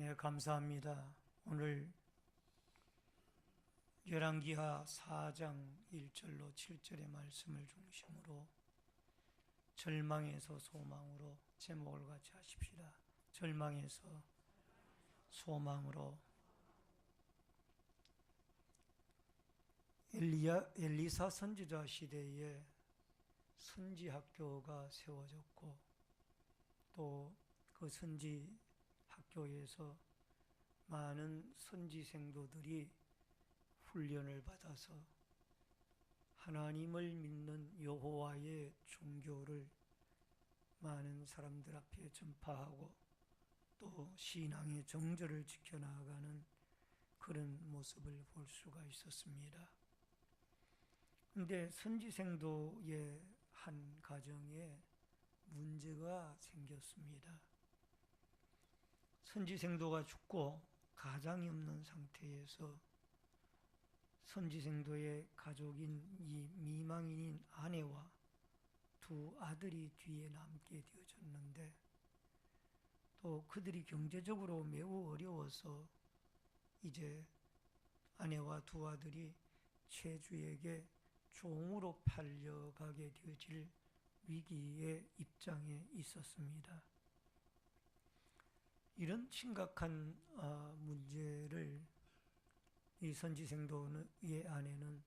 네, 감사합니다. 오늘 열왕기하 4장 1절로 7절의 말씀을 중심으로 절망에서 소망으로 제목을 같이 하십시다. 절망에서 소망으로. 엘리사 선지자 시대에 선지 학교가 세워졌고 또 그 선지 학교에서 많은 선지 생도들이 훈련을 받아서 하나님을 믿는 여호와의 종교를 많은 사람들 앞에 전파하고 또 신앙의 정절을 지켜나가는 그런 모습을 볼 수가 있었습니다. 그런데 선지생도의 한 가정에 문제가 생겼습니다. 선지생도가 죽고 가장이 없는 상태에서 선지생도의 가족인 이 미망인인 아내와 두 아들이 뒤에 남게 되어졌는데 또 그들이 경제적으로 매우 어려워서 이제 아내와 두 아들이 채주에게 종으로 팔려가게 되어질 위기의 입장에 있었습니다. 이런 심각한 문제를 이 선지생도의 아내는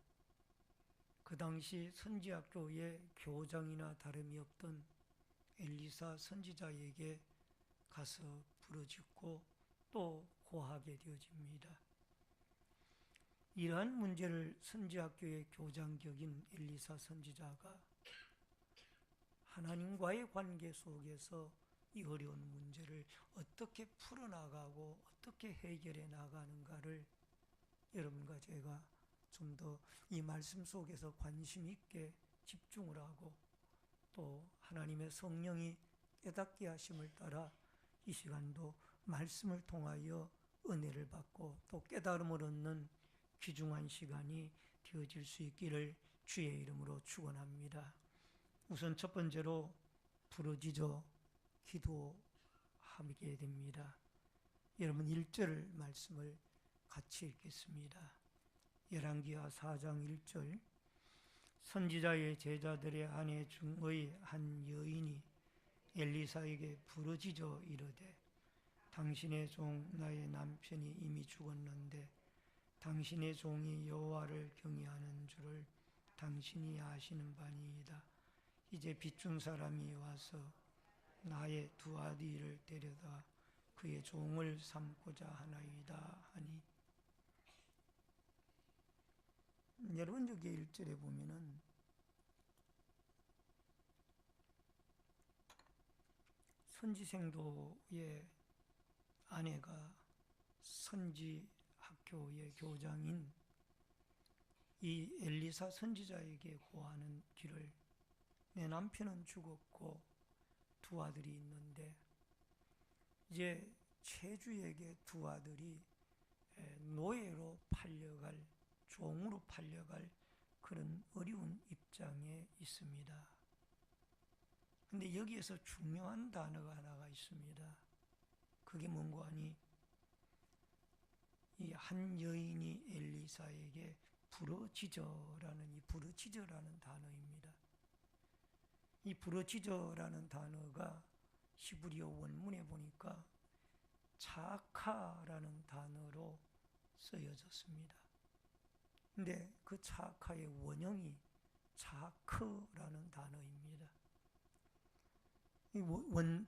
그 당시 선지학교의 교장이나 다름이 없던 엘리사 선지자에게 가서 부르짖고 또 고하게 되어집니다. 이러한 문제를 선지학교의 교장격인 엘리사 선지자가 하나님과의 관계 속에서 이 어려운 문제를 어떻게 풀어나가고 어떻게 해결해 나가는가를 여러분과 제가 좀 더 이 말씀 속에서 관심 있게 집중을 하고 또 하나님의 성령이 깨닫게 하심을 따라 이 시간도 말씀을 통하여 은혜를 받고 또 깨달음을 얻는 귀중한 시간이 되어질 수 있기를 주의 이름으로 축원합니다. 우선 첫 번째로 부르짖어 기도하게 됩니다. 여러분 1절 말씀을 같이 읽겠습니다. 열왕기하 4장 1절. 선지자의 제자들의 아내 중의 한 여인이 엘리사에게 부르짖어 이르되 당신의 종 나의 남편이 이미 죽었는데 당신의 종이 여호와를 경외하는 줄을 당신이 아시는 바니이다. 이제 빚준 사람이 와서 나의 두 아들을 데려다 그의 종을 삼고자 하나이다 하니. 여러분 여기 1절에 보면은 선지생도의 아내가 선지학교의 교장인 이 엘리사 선지자에게 고하는 길을 내 남편은 죽었고 두 아들이 있는데 이제 채주에게 두 아들이 노예로 팔려갈, 종으로 팔려갈 그런 어려운 입장에 있습니다. 근데 여기에서 중요한 단어가 하나가 있습니다. 그게 뭔고 하니 이 한 여인이 엘리사에게 부르짖어라는 이 부르짖어라는 단어입니다. 이 부르짖어라는 단어가 히브리어 원문에 보니까 차카라는 단어로 쓰여졌습니다. 근데 그 차카의 원형이 차크라는 단어입니다. 이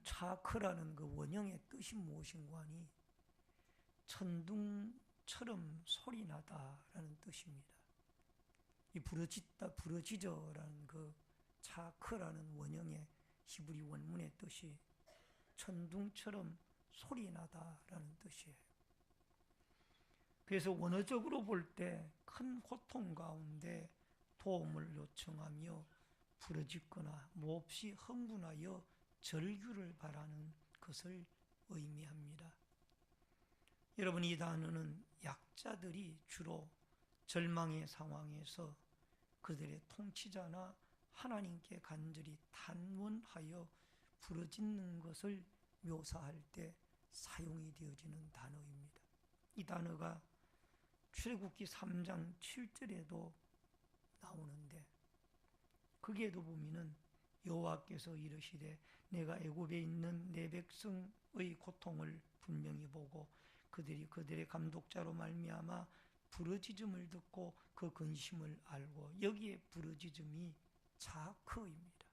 차크라는 그 원형의 뜻이 무엇인고 하니 천둥처럼 소리나다라는 뜻입니다. 이 부르짖어라는 그 차크라는 원형의 히브리 원문의 뜻이 천둥처럼 소리나다라는 뜻이에요. 그래서 원어적으로 볼 때 큰 고통 가운데 도움을 요청하며 부르짖거나 몹시 흥분하여 절규를 바라는 것을 의미합니다. 여러분 이 단어는 약자들이 주로 절망의 상황에서 그들의 통치자나 하나님께 간절히 탄원하여 부르짖는 것을 묘사할 때 사용이 되어지는 단어입니다. 이 단어가 출애굽기 3장 7절에도 나오는데, 거기에도 보면은 여호와께서 이르시되 내가 애굽에 있는 내 백성의 고통을 분명히 보고 그들이 그들의 감독자로 말미암아 부르짖음을 듣고 그 근심을 알고, 여기에 부르짖음이 자크입니다.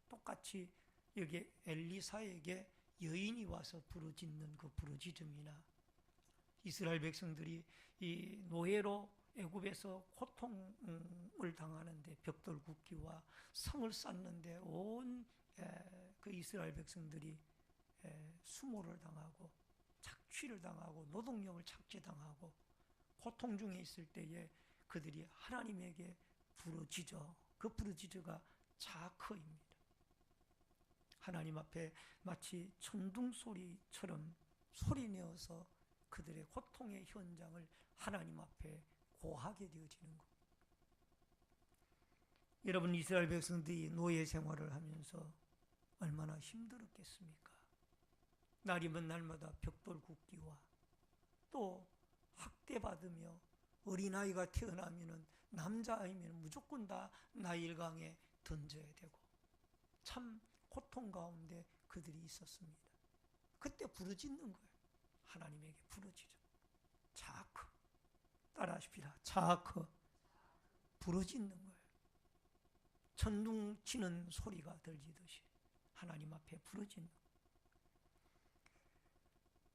똑같이 여기 엘리사에게 여인이 와서 부르짖는 그 부르짖음이나, 이스라엘 백성들이 이 노예로 애굽에서 고통을 당하는데 벽돌 굽기와 성을 쌓는데 온 그 이스라엘 백성들이 수모를 당하고 착취를 당하고 노동력을 착취당하고 고통 중에 있을 때에 그들이 하나님에게 부르짖어, 그 부르짖어가 자크입니다. 하나님 앞에 마치 천둥 소리처럼 소리내어서 그들의 고통의 현장을 하나님 앞에 고하게 되어지는 것. 여러분, 이스라엘 백성들이 노예 생활을 하면서 얼마나 힘들었겠습니까? 날이면 날마다 벽돌 굽기와 또 학대받으며, 어린아이가 태어나면 남자아이면 무조건 다 나일강에 던져야 되고, 참 고통 가운데 그들이 있었습니다. 그때 부르짖는 거예요. 하나님에게 부르짖어. 자크. 따라하십시다. 자크. 부르짖는 거예요. 천둥 치는 소리가 들리듯이 하나님 앞에 부르짖는 거예요.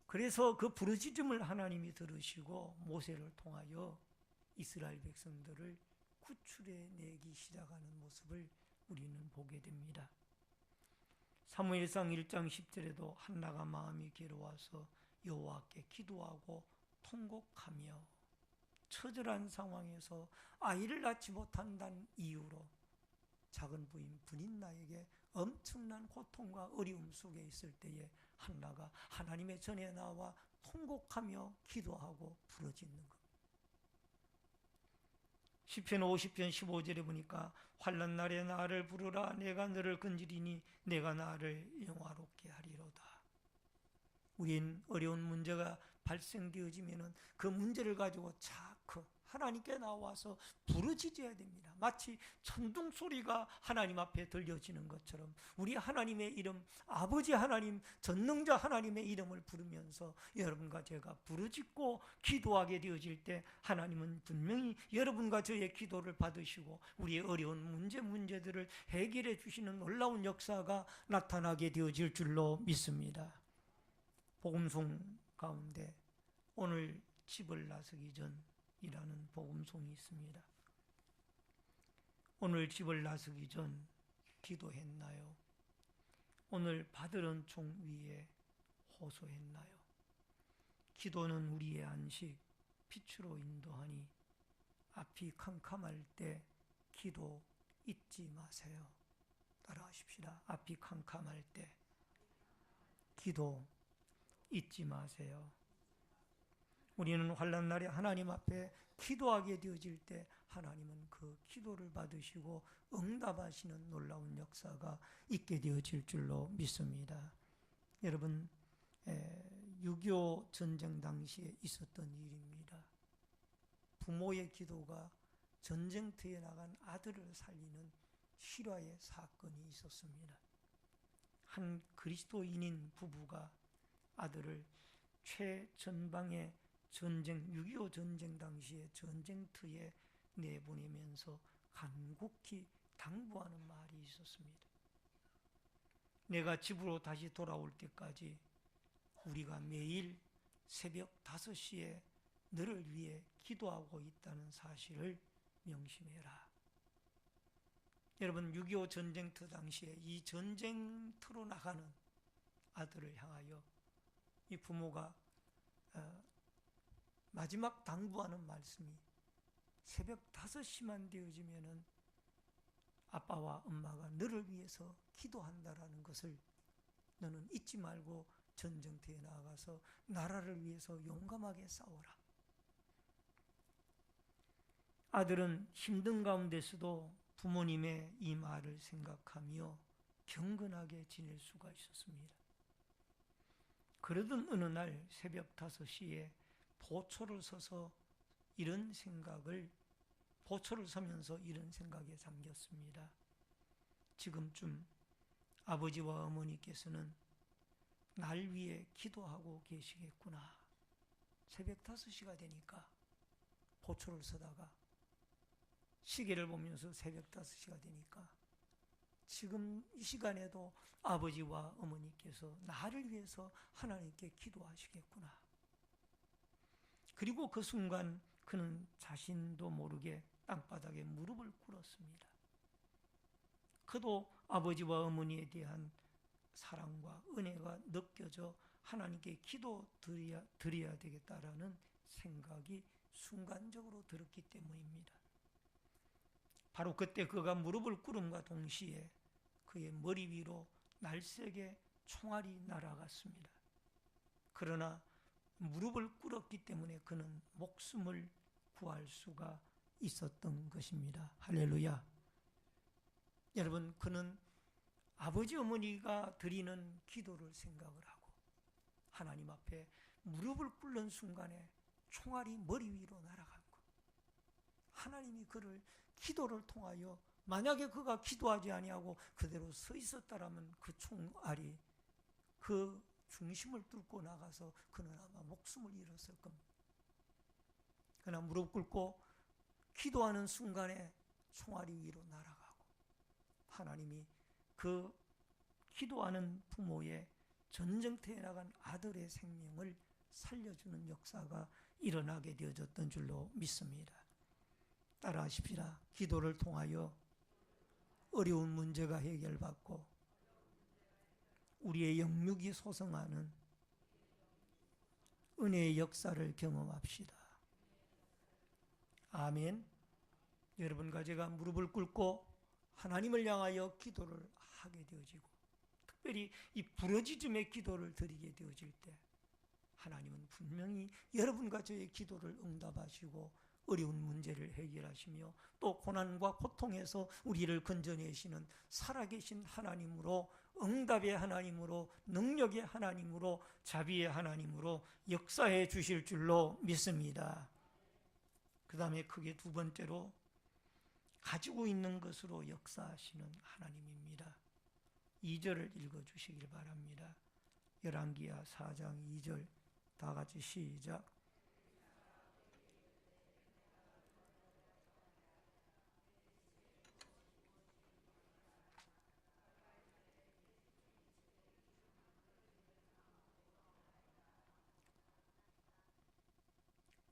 그래서 그 부르짖음을 하나님이 들으시고 모세를 통하여 이스라엘 백성들을 구출해 내기 시작하는 모습을 우리는 보게 됩니다. 사무엘상 1장 10절에도 한나가 마음이 괴로워서 여호와께 기도하고 통곡하며, 처절한 상황에서 아이를 낳지 못한다는 이유로 작은 부인 브닌나에게 엄청난 고통과 어려움 속에 있을 때에 한나가 하나님의 전에 나와 통곡하며 기도하고 부르짖는 것. 시편 50편 15절에 보니까 환난 날에 나를 부르라, 내가 너를 건지리니 내가 나를 영화롭게 하리로다. 우린 어려운 문제가 발생되어지면 그 문제를 가지고 자꾸 하나님께 나와서 부르짖어야 됩니다. 마치 천둥 소리가 하나님 앞에 들려지는 것처럼 우리 하나님의 이름, 아버지 하나님, 전능자 하나님의 이름을 부르면서 여러분과 제가 부르짖고 기도하게 되어질 때 하나님은 분명히 여러분과 저의 기도를 받으시고 우리의 어려운 문제들을 해결해 주시는 놀라운 역사가 나타나게 되어질 줄로 믿습니다. 복음송 가운데 오늘 집을 나서기 전이라는 복음송이 있습니다. 오늘 집을 나서기 전 기도했나요? 오늘 받을 은총 위에 호소했나요? 기도는 우리의 안식, 빛으로 인도하니 앞이 캄캄할 때 기도 잊지 마세요. 따라하십시다. 앞이 캄캄할 때 기도 잊지 마세요. 우리는 환난 날에 하나님 앞에 기도하게 되어질 때 하나님은 그 기도를 받으시고 응답하시는 놀라운 역사가 있게 되어질 줄로 믿습니다. 여러분, 6.25 전쟁 당시에 있었던 일입니다. 부모의 기도가 전쟁터에 나간 아들을 살리는 실화의 사건이 있었습니다. 한 그리스도인인 부부가 아들을 최전방의 전쟁, 6.25 전쟁 당시에 전쟁터에 내보내면서 간곡히 당부하는 말이 있었습니다. 내가 집으로 다시 돌아올 때까지 우리가 매일 새벽 5시에 너를 위해 기도하고 있다는 사실을 명심해라. 여러분, 6.25 전쟁터 당시에 이 전쟁터로 나가는 아들을 향하여 이 부모가 마지막 당부하는 말씀이 새벽 5시만 되어지면은 아빠와 엄마가 너를 위해서 기도한다라는 것을 너는 잊지 말고 전쟁터에 나가서 나라를 위해서 용감하게 싸워라. 아들은 힘든 가운데서도 부모님의 이 말을 생각하며 경건하게 지낼 수가 있었습니다. 그러던 어느 날 새벽 5시에 보초를 서면서 이런 생각에 잠겼습니다. 지금쯤 아버지와 어머니께서는 날 위해 기도하고 계시겠구나. 새벽 5시가 되니까 보초를 서다가 시계를 보면서 새벽 5시가 되니까 지금 이 시간에도 아버지와 어머니께서 나를 위해서 하나님께 기도하시겠구나. 그리고 그 순간 그는 자신도 모르게 땅바닥에 무릎을 꿇었습니다. 그도 아버지와 어머니에 대한 사랑과 은혜가 느껴져 하나님께 기도 드려야 되겠다라는 생각이 순간적으로 들었기 때문입니다. 바로 그때 그가 무릎을 꿇음과 동시에 그의 머리 위로 날쌔게 총알이 날아갔습니다. 그러나 무릎을 꿇었기 때문에 그는 목숨을 구할 수가 있었던 것입니다. 할렐루야. 여러분, 그는 아버지 어머니가 드리는 기도를 생각을 하고 하나님 앞에 무릎을 꿇는 순간에 총알이 머리 위로 날아간 것. 하나님이 그를 기도를 통하여 만약에 그가 기도하지 아니하고 그대로 서 있었다라면 그 총알이 그 중심을 뚫고 나가서 그는 아마 목숨을 잃었을 겁니다. 그러나 무릎 꿇고 기도하는 순간에 총알이 위로 날아가고 하나님이 그 기도하는 부모의 전쟁터에 나간 아들의 생명을 살려주는 역사가 일어나게 되어졌던 줄로 믿습니다. 따라하십시다. 기도를 통하여 어려운 문제가 해결받고 우리의 영육이 소성하는 은혜의 역사를 경험합시다. 아멘. 여러분과 제가 무릎을 꿇고 하나님을 향하여 기도를 하게 되어지고 특별히 이 부르짖음의 기도를 드리게 되어질 때 하나님은 분명히 여러분과 저의 기도를 응답하시고 어려운 문제를 해결하시며 또 고난과 고통에서 우리를 건져내시는 살아계신 하나님으로 응답의 하나님으로 능력의 하나님으로 자비의 하나님으로 역사해 주실 줄로 믿습니다. 그 다음에 크게 두 번째로 가지고 있는 것으로 역사하시는 하나님입니다. 2절을 읽어주시길 바랍니다. 열왕기하 4장 2절 다 같이 시작.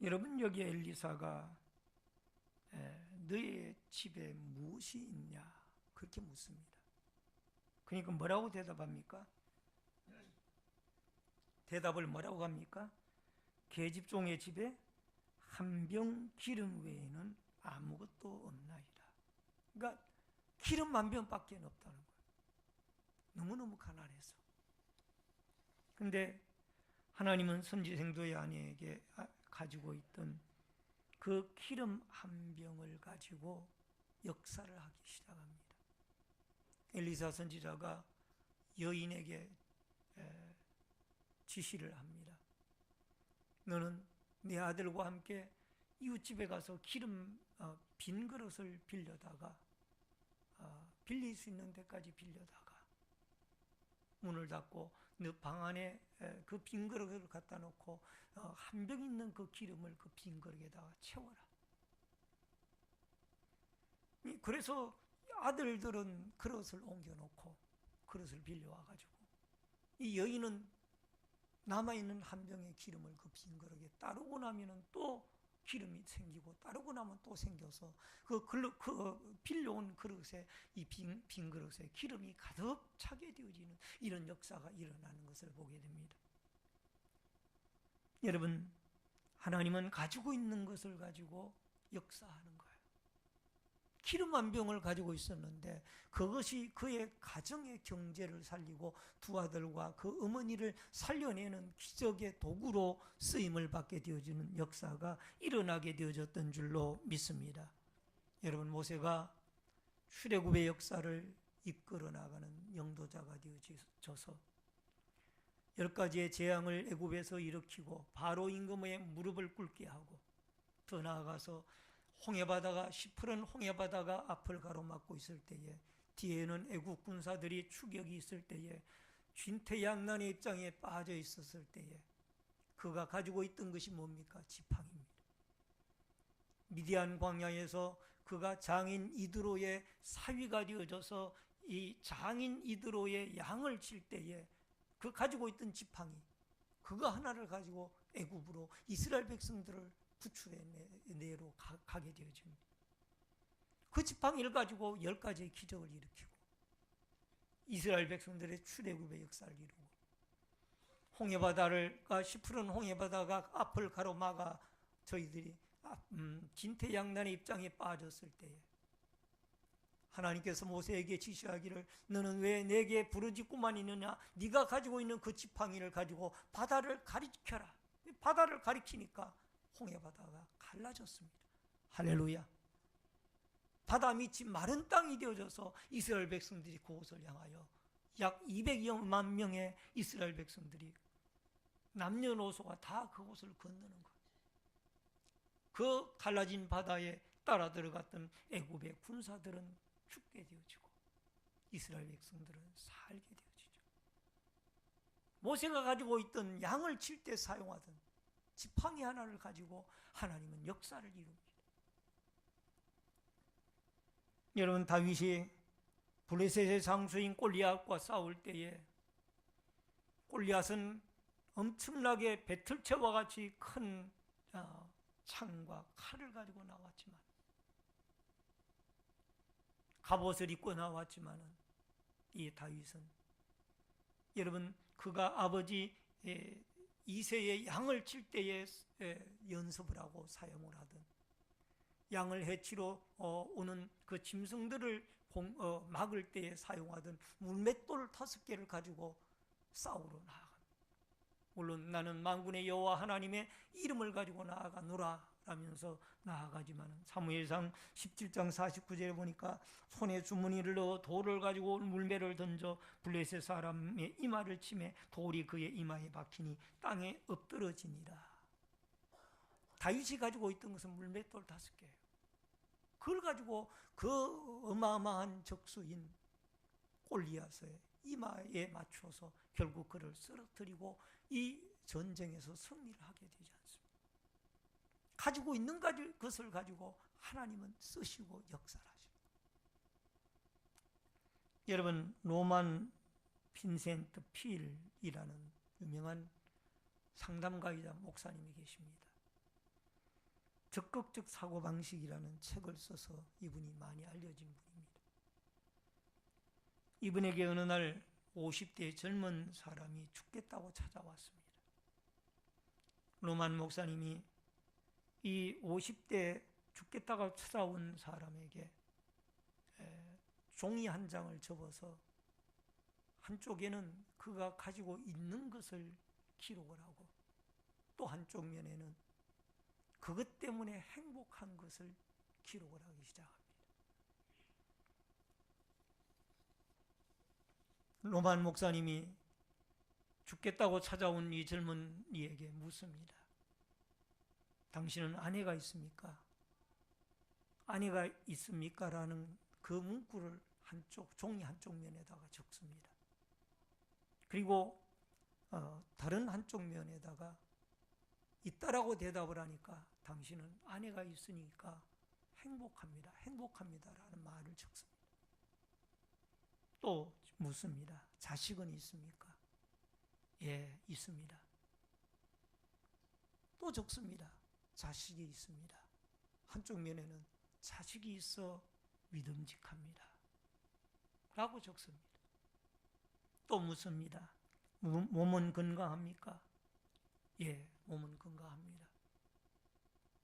여러분, 여기 엘리사가 너의 집에 무엇이 있냐 그렇게 묻습니다. 그러니까 뭐라고 대답합니까? 대답을 뭐라고 합니까? 계집종의 집에 한 병 기름 외에는 아무것도 없나이다. 그러니까 기름 한 병밖에 없다는 거예요. 너무너무 가난해서. 근데 하나님은 선지생도의 아내에게 가지고 있던 그 기름 한 병을 가지고 역사를 하기 시작합니다. 엘리사 선지자가 여인에게 지시를 합니다. 너는 내 아들과 함께 이웃집에 가서 기름 빈 그릇을 빌려다가 빌릴 수 있는 데까지 빌려다가 문을 닫고 너 방 안에 그 빈 그릇을 갖다 놓고 한 병 있는 그 기름을 그 빈 그릇에다가 채워라. 그래서 아들들은 그릇을 옮겨놓고 그릇을 빌려와가지고 이 여인은 남아있는 한 병의 기름을 그 빈 그릇에 따르고 나면은 또 기름이 생기고 따르고 나면 또 생겨서 그 빌려온 그릇에 이 빈 그릇에 기름이 가득 차게 되어지는 이런 역사가 일어나는 것을 보게 됩니다. 여러분, 하나님은 가지고 있는 것을 가지고 역사하는 거예요. 기름 한 병을 가지고 있었는데 그것이 그의 가정의 경제를 살리고 두 아들과 그 어머니를 살려내는 기적의 도구로 쓰임을 받게 되어지는 역사가 일어나게 되어졌던 줄로 믿습니다. 여러분, 모세가 출애굽의 역사를 이끌어 나가는 영도자가 되어져서 10가지의 재앙을 애굽에서 일으키고 바로 임금의 무릎을 꿇게 하고, 더 나아가서 홍해바다가 시푸른 홍해바다가 앞을 가로막고 있을 때에, 뒤에는 애국 군사들이 추격이 있을 때에, 진퇴양난의 입장에 빠져 있었을 때에 그가 가지고 있던 것이 뭡니까? 지팡이입니다. 미디안 광야에서 그가 장인 이드로의 사위가 되어져서 이 장인 이드로의 양을 칠 때에 그 가지고 있던 지팡이, 그거 하나를 가지고 애굽으로 이스라엘 백성들을 구출해 내로 가게 되어집니다. 그 지팡이를 가지고 10가지의 기적을 일으키고 이스라엘 백성들의 출애굽의 역사를 이루고, 홍해바다가 시푸른 홍해바다가 앞을 가로막아 저희들이 진퇴양난의 입장에 빠졌을 때에 하나님께서 모세에게 지시하기를, 너는 왜 내게 부르짖고만 있느냐? 네가 가지고 있는 그 지팡이를 가지고 바다를 가리켜라. 바다를 가리키니까 홍해바다가 갈라졌습니다. 할렐루야. 바다 밑이 마른 땅이 되어져서 이스라엘 백성들이 그곳을 향하여 약 200여만 명의 이스라엘 백성들이 남녀노소가 다 그곳을 건너는 거예요. 그 갈라진 바다에 따라 들어갔던 애굽의 군사들은 죽게 되어지고 이스라엘 백성들은 살게 되어지죠. 모세가 가지고 있던 양을 칠 때 사용하던 지팡이 하나를 가지고 하나님은 역사를 이룹니다. 여러분, 다윗이 블레셋의 장수인 골리앗과 싸울 때에 골리앗은 엄청나게 배틀채와 같이 큰 창과 칼을 가지고 나왔지만, 갑옷을 입고 나왔지만, 이 다윗은, 여러분, 그가 아버지 이새의 양을 칠 때에 연습을 하고 사용을 하던, 양을 해치러 오는 그 짐승들을 막을 때에 사용하던 물맷돌 5개를 가지고 싸우러 나아갑니다. 물론 나는 만군의 여호와 하나님의 이름을 가지고 나아가노라 라면서 나아가지만, 사무엘상 17장 49절에 보니까 손에 주머니를 넣어 돌을 가지고 물매를 던져 블레셋 사람의 이마를 치매 돌이 그의 이마에 박히니 땅에 엎드러지니라. 다윗이 가지고 있던 것은 물맷돌 5개예요. 그걸 가지고 그 어마어마한 적수인 골리앗의 이마에 맞춰서 결국 그를 쓰러뜨리고 이 전쟁에서 승리를 하게 되지 않습니다. 가지고 있는 것을 가지고 하나님은 쓰시고 역사를 하십니다. 여러분, 로만 빈센트 필이라는 유명한 상담가이자 목사님이 계십니다. 적극적 사고방식이라는 책을 써서 이분이 많이 알려진 분입니다. 이분에게 어느 날 50대 젊은 사람이 죽겠다고 찾아왔습니다. 로만 목사님이 이 50대 죽겠다고 찾아온 사람에게 종이 한 장을 접어서 한쪽에는 그가 가지고 있는 것을 기록을 하고, 또 한쪽 면에는 그것 때문에 행복한 것을 기록을 하기 시작합니다. 로만 목사님이 죽겠다고 찾아온 이 젊은이에게 묻습니다. 당신은 아내가 있습니까? 아내가 있습니까? 라는 그 문구를 종이 한쪽 면에다가 적습니다. 그리고 다른 한쪽 면에다가 있다라고 대답을 하니까, 당신은 아내가 있으니까 행복합니다. 행복합니다. 라는 말을 적습니다. 또 묻습니다. 자식은 있습니까? 예, 있습니다. 또 적습니다. 자식이 있습니다. 한쪽 면에는 자식이 있어 믿음직합니다. 라고 적습니다. 또 묻습니다. 몸은 건강합니까? 예, 몸은 건강합니다.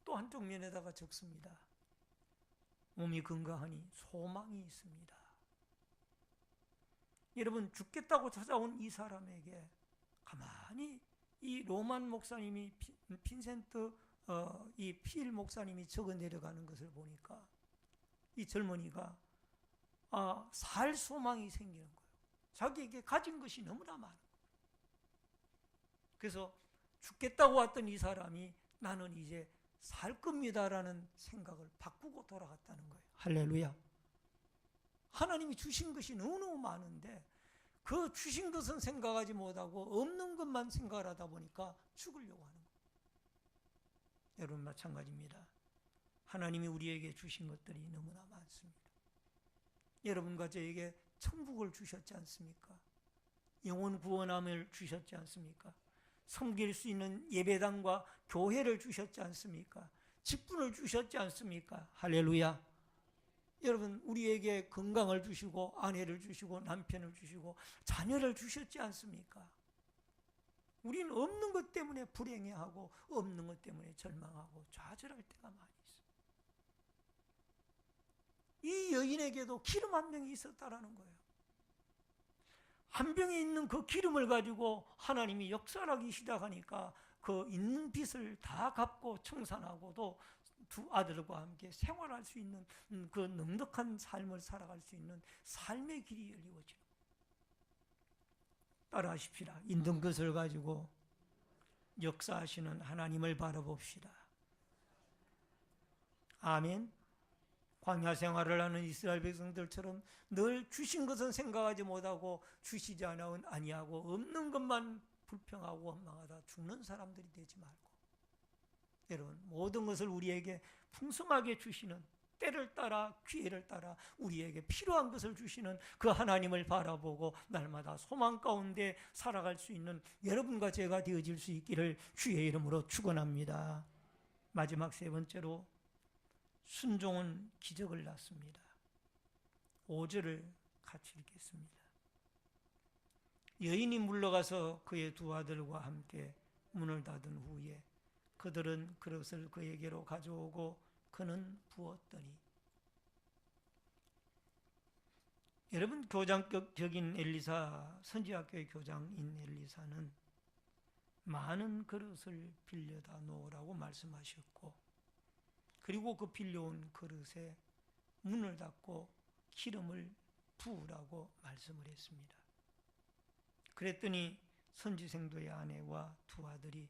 또 한쪽 면에다가 적습니다. 몸이 건강하니 소망이 있습니다. 여러분, 죽겠다고 찾아온 이 사람에게 가만히 이 로만 목사님이 빈센트 이 필 목사님이 적어 내려가는 것을 보니까 이 젊은이가 살 소망이 생기는 거예요. 자기에게 가진 것이 너무나 많은 거예요. 그래서 죽겠다고 왔던 이 사람이 나는 이제 살 겁니다라는 생각을 바꾸고 돌아갔다는 거예요. 할렐루야. 하나님이 주신 것이 너무 많은데 그 주신 것은 생각하지 못하고 없는 것만 생각을 하다 보니까 죽으려고 하는 거예요. 여러분 마찬가지입니다. 하나님이 우리에게 주신 것들이 너무나 많습니다. 여러분과 저에게 천국을 주셨지 않습니까? 영혼 구원함을 주셨지 않습니까? 섬길 수 있는 예배당과 교회를 주셨지 않습니까? 직분을 주셨지 않습니까? 할렐루야. 여러분 우리에게 건강을 주시고 아내를 주시고 남편을 주시고 자녀를 주셨지 않습니까? 우리는 없는 것 때문에 불행해하고 없는 것 때문에 절망하고 좌절할 때가 많이 있어요. 이 여인에게도 기름 한 병이 있었다라는 거예요. 한 병에 있는 그 기름을 가지고 하나님이 역사하기 시작하니까 그 있는 빚을 다 갚고 청산하고도 두 아들과 함께 생활할 수 있는 그 넉넉한 삶을 살아갈 수 있는 삶의 길이 열리워지는 거예요. 따라하십시다. 있는 것을 가지고 역사하시는 하나님을 바라봅시다. 아멘. 광야 생활을 하는 이스라엘 백성들처럼 늘 주신 것은 생각하지 못하고 주시지 아니하고 없는 것만 불평하고 원망하다 죽는 사람들이 되지 말고, 여러분 모든 것을 우리에게 풍성하게 주시는, 때를 따라 기회를 따라 우리에게 필요한 것을 주시는 그 하나님을 바라보고 날마다 소망 가운데 살아갈 수 있는 여러분과 제가 되어질 수 있기를 주의 이름으로 축원합니다. 마지막 세 번째로, 순종은 기적을 낳습니다. 5절을 같이 읽겠습니다. 여인이 물러가서 그의 두 아들과 함께 문을 닫은 후에 그들은 그릇을 그에게로 가져오고 그는 부었더니. 여러분 교장격인 엘리사, 선지학교의 교장인 엘리사는 많은 그릇을 빌려다 놓으라고 말씀하셨고, 그리고 그 빌려온 그릇에 문을 닫고 기름을 부으라고 말씀을 했습니다. 그랬더니 선지생도의 아내와 두 아들이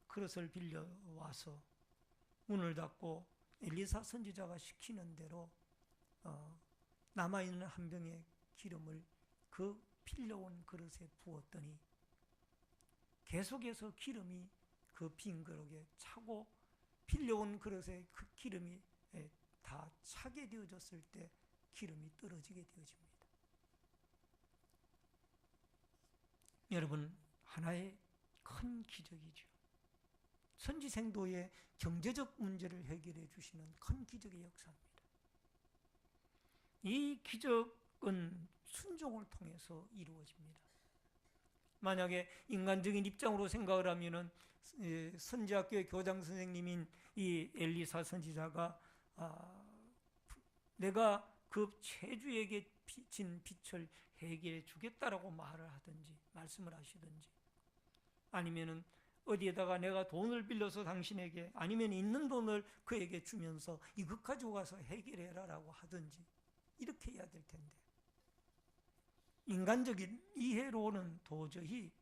그릇을 빌려와서 문을 닫고 엘리사 선지자가 시키는 대로 남아있는 한 병의 기름을 그 빌려온 그릇에 부었더니 계속해서 기름이 그 빈 그릇에 차고, 빌려온 그릇에 그 기름이 다 차게 되어졌을 때 기름이 떨어지게 되어집니다. 여러분, 하나의 큰 기적이죠. 선지생도의 경제적 문제를 해결해 주시는 큰 기적의 역사입니다. 이 기적은 순종을 통해서 이루어집니다. 만약에 인간적인 입장으로 생각을 하면은 선지학교의 교장 선생님인 이 엘리사 선지자가 내가 그 채주에게 진 빚을 해결해 주겠다라고 말을 하든지 말씀을 하시든지, 아니면은 어디에다가 내가 돈을 빌려서 당신에게, 아니면 있는 돈을 그에게 주면서 이것 가지고 가서 해결해라라고 하든지 이렇게 해야 될 텐데, 인간적인 이해로는 도저히,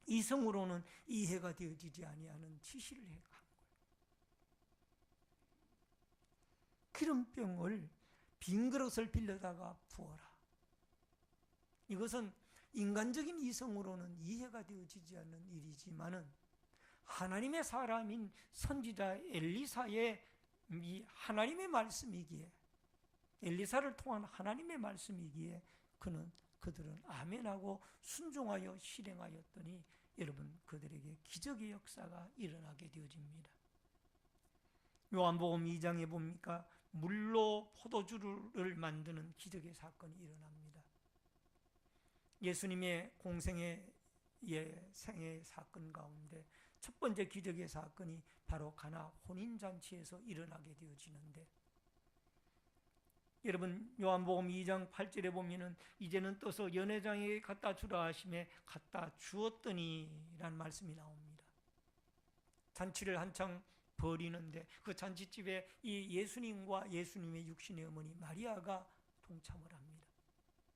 이성으로는 이해가 되어지지 아니하는 지시를 한 거예요. 기름병을 빈 그릇을 빌려다가 부어라. 이것은 인간적인 이성으로는 이해가 되어지지 않는 일이지만은 하나님의 사람인 선지자 엘리사의 이 하나님의 말씀이기에, 엘리사를 통한 하나님의 말씀이기에 그들은 아멘하고 순종하여 실행하였더니 여러분, 그들에게 기적의 역사가 일어나게 되어집니다. 요한복음 2장에 보니까 물로 포도주를 만드는 기적의 사건이 일어납니다. 예수님의 공생의 생애 사건 가운데 첫 번째 기적의 사건이 바로 가나 혼인잔치에서 일어나게 되어지는데, 여러분 요한복음 2장 8절에 보면은 이제는 떠서 연회장에게 갖다 주라 하심에 갖다 주었더니 라는 말씀이 나옵니다. 잔치를 한창 벌이는데 그 잔치집에 이 예수님과 예수님의 육신의 어머니 마리아가 동참을 합니다.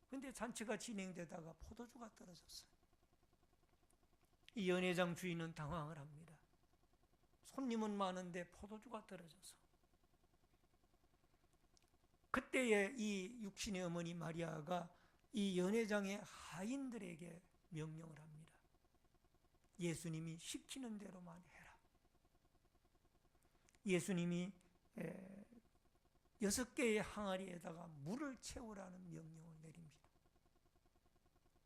그런데 잔치가 진행되다가 포도주가 떨어졌어요. 이 연회장 주인은 당황을 합니다. 손님은 많은데 포도주가 떨어져서. 그때에 이 육신의 어머니 마리아가 이 연회장의 하인들에게 명령을 합니다. 예수님이 시키는 대로만 해라. 예수님이 6개의 항아리에다가 물을 채우라는 명령을 내립니다.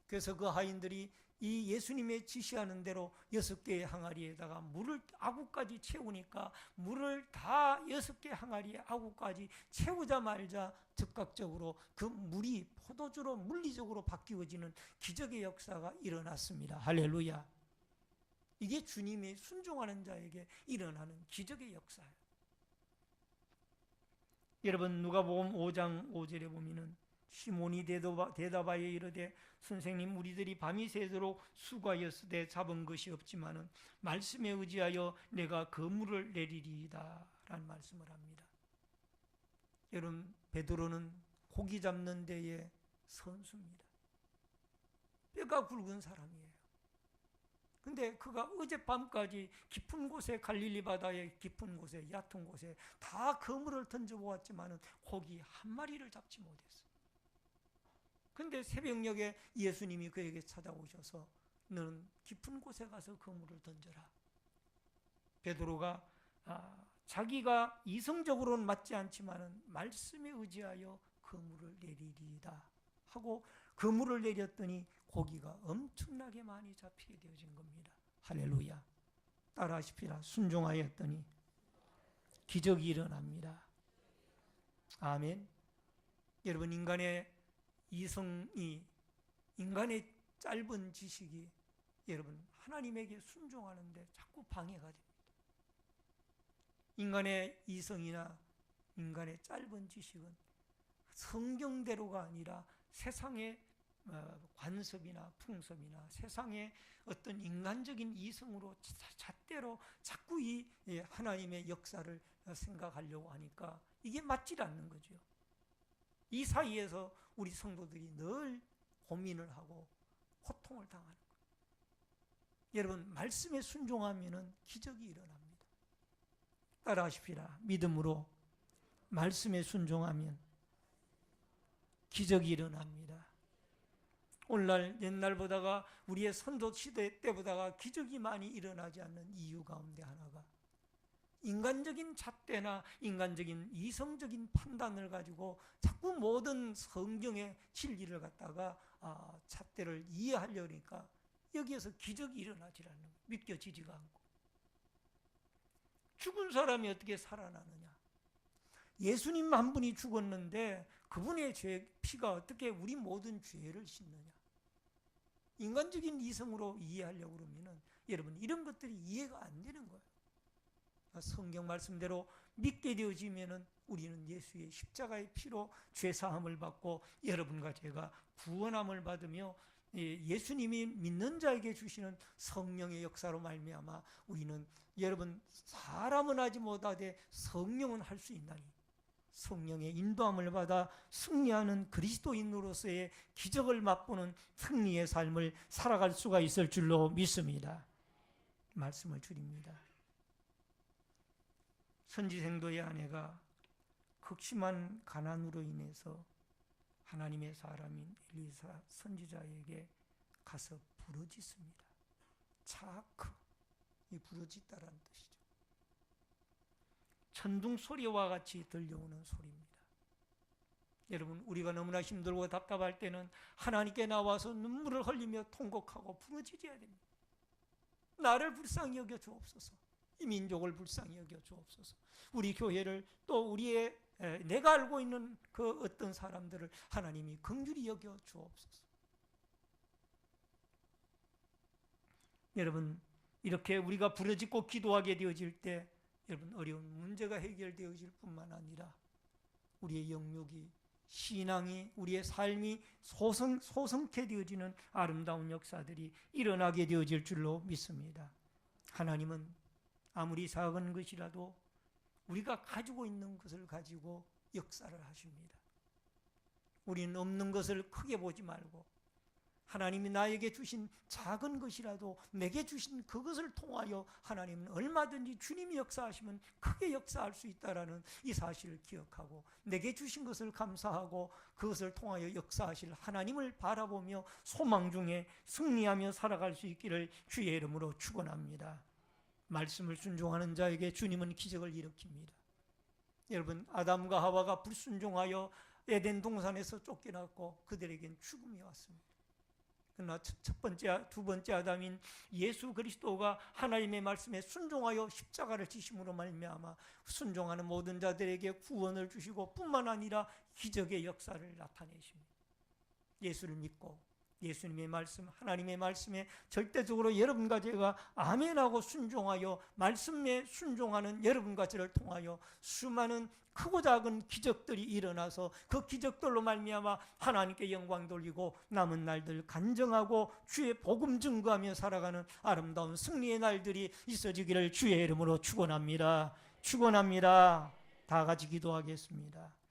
그래서 그 하인들이 이 예수님의 지시하는 대로 6개의 항아리에다가 물을 아구까지 채우니까 물을 다 6개 항아리에 아구까지 채우자마자 즉각적으로 그 물이 포도주로 물리적으로 바뀌어지는 기적의 역사가 일어났습니다. 할렐루야. 이게 주님이 순종하는 자에게 일어나는 기적의 역사예요. 여러분 누가복음 5장 5절에 보면은 시몬이 대답하여 이르되 선생님 우리들이 밤이 새도록 수고하였으되 잡은 것이 없지만은 말씀에 의지하여 내가 그물을 내리리이다 라는 말씀을 합니다. 여러분 베드로는 고기 잡는 데에 선수입니다. 뼈가 굵은 사람이에요. 근데 그가 어젯밤까지 깊은 곳에 갈릴리 바다의 깊은 곳에 얕은 곳에 다 그물을 던져보았지만은 고기 한 마리를 잡지 못했어요. 근데 새벽녘에 예수님이 그에게 찾아오셔서 너는 깊은 곳에 가서 그물을 던져라. 베드로가 자기가 이성적으로는 맞지 않지만은 말씀에 의지하여 그물을 내리리이다 하고 그물을 내렸더니 고기가 엄청나게 많이 잡히게 되어진 겁니다. 할렐루야. 따라하십시다. 순종하였더니 기적이 일어납니다. 아멘. 여러분 인간의 이성이 인간의 짧은 지식이 여러분 하나님에게 순종하는데 자꾸 방해가 됩니다. 인간의 이성이나 인간의 짧은 지식은 성경대로가 아니라 세상의 관습이나 풍습이나 세상의 어떤 인간적인 이성으로 잣대로 자꾸 이 하나님의 역사를 생각하려고 하니까 이게 맞질 않는 거죠. 이 사이에서 우리 성도들이 늘 고민을 하고 고통을 당하는 거예요. 여러분 말씀에 순종하면 기적이 일어납니다. 따라하십시다. 믿음으로 말씀에 순종하면 기적이 일어납니다. 오늘날 옛날보다가 우리의 선조 시대 때보다가 기적이 많이 일어나지 않는 이유 가운데 하나가 인간적인 잣대나 인간적인 이성적인 판단을 가지고 자꾸 모든 성경의 진리를 갖다가 잣대를 이해하려고 하니까 여기에서 기적이 일어나지 않는 거예요. 믿겨지지가 않고. 죽은 사람이 어떻게 살아나느냐. 예수님 한 분이 죽었는데 그분의 피가 어떻게 우리 모든 죄를 씻느냐. 인간적인 이성으로 이해하려고 그러면 여러분 이런 것들이 이해가 안 되는 거예요. 성경 말씀대로 믿게 되어지면 우리는 예수의 십자가의 피로 죄사함을 받고 여러분과 제가 구원함을 받으며 예수님이 믿는 자에게 주시는 성령의 역사로 말미암아 우리는 여러분 사람은 하지 못하되 성령은 할 수 있나니 성령의 인도함을 받아 승리하는 그리스도인으로서의 기적을 맛보는 승리의 삶을 살아갈 수가 있을 줄로 믿습니다. 말씀을 드립니다. 선지생도의 아내가 극심한 가난으로 인해서 하나님의 사람인 엘리사 선지자에게 가서 부르짖습니다. 차크, 이 부르짖다라는 뜻이죠. 천둥 소리와 같이 들려오는 소리입니다. 여러분 우리가 너무나 힘들고 답답할 때는 하나님께 나와서 눈물을 흘리며 통곡하고 부르짖어야 됩니다. 나를 불쌍히 여겨 주옵소서. 이 민족을 불쌍히 여겨 주옵소서. 우리 교회를 또 우리의 내가 알고 있는 그 어떤 사람들을 하나님이 긍휼히 여겨 주옵소서. 여러분 이렇게 우리가 부르짖고 기도하게 되어질 때 여러분 어려운 문제가 해결되어질 뿐만 아니라 우리의 영육이 신앙이 우리의 삶이 소성케 되어지는 아름다운 역사들이 일어나게 되어질 줄로 믿습니다. 하나님은 아무리 작은 것이라도 우리가 가지고 있는 것을 가지고 역사를 하십니다. 우리는 없는 것을 크게 보지 말고 하나님이 나에게 주신 작은 것이라도 내게 주신 그것을 통하여 하나님은 얼마든지 주님이 역사하시면 크게 역사할 수 있다라는 이 사실을 기억하고 내게 주신 것을 감사하고 그것을 통하여 역사하실 하나님을 바라보며 소망 중에 승리하며 살아갈 수 있기를 주의 이름으로 축원합니다. 말씀을 순종하는 자에게 주님은 기적을 일으킵니다. 여러분, 아담과 하와가 불순종하여 에덴 동산에서 쫓겨났고 그들에겐 죽음이 왔습니다. 그러나 첫 번째, 두 번째 아담인 예수 그리스도가 하나님의 말씀에 순종하여 십자가를 지심으로 말미암아 순종하는 모든 자들에게 구원을 주시고 뿐만 아니라 기적의 역사를 나타내십니다. 예수를 믿고 예수님의 말씀, 하나님의 말씀에 절대적으로 여러분과 제가 아멘하고 순종하여 말씀에 순종하는 여러분과 저를 통하여 수많은 크고 작은 기적들이 일어나서 그 기적들로 말미암아 하나님께 영광 돌리고 남은 날들 간증하고 주의 복음 증거하며 살아가는 아름다운 승리의 날들이 있어지기를 주의 이름으로 축원합니다. 축원합니다. 다 같이 기도하겠습니다.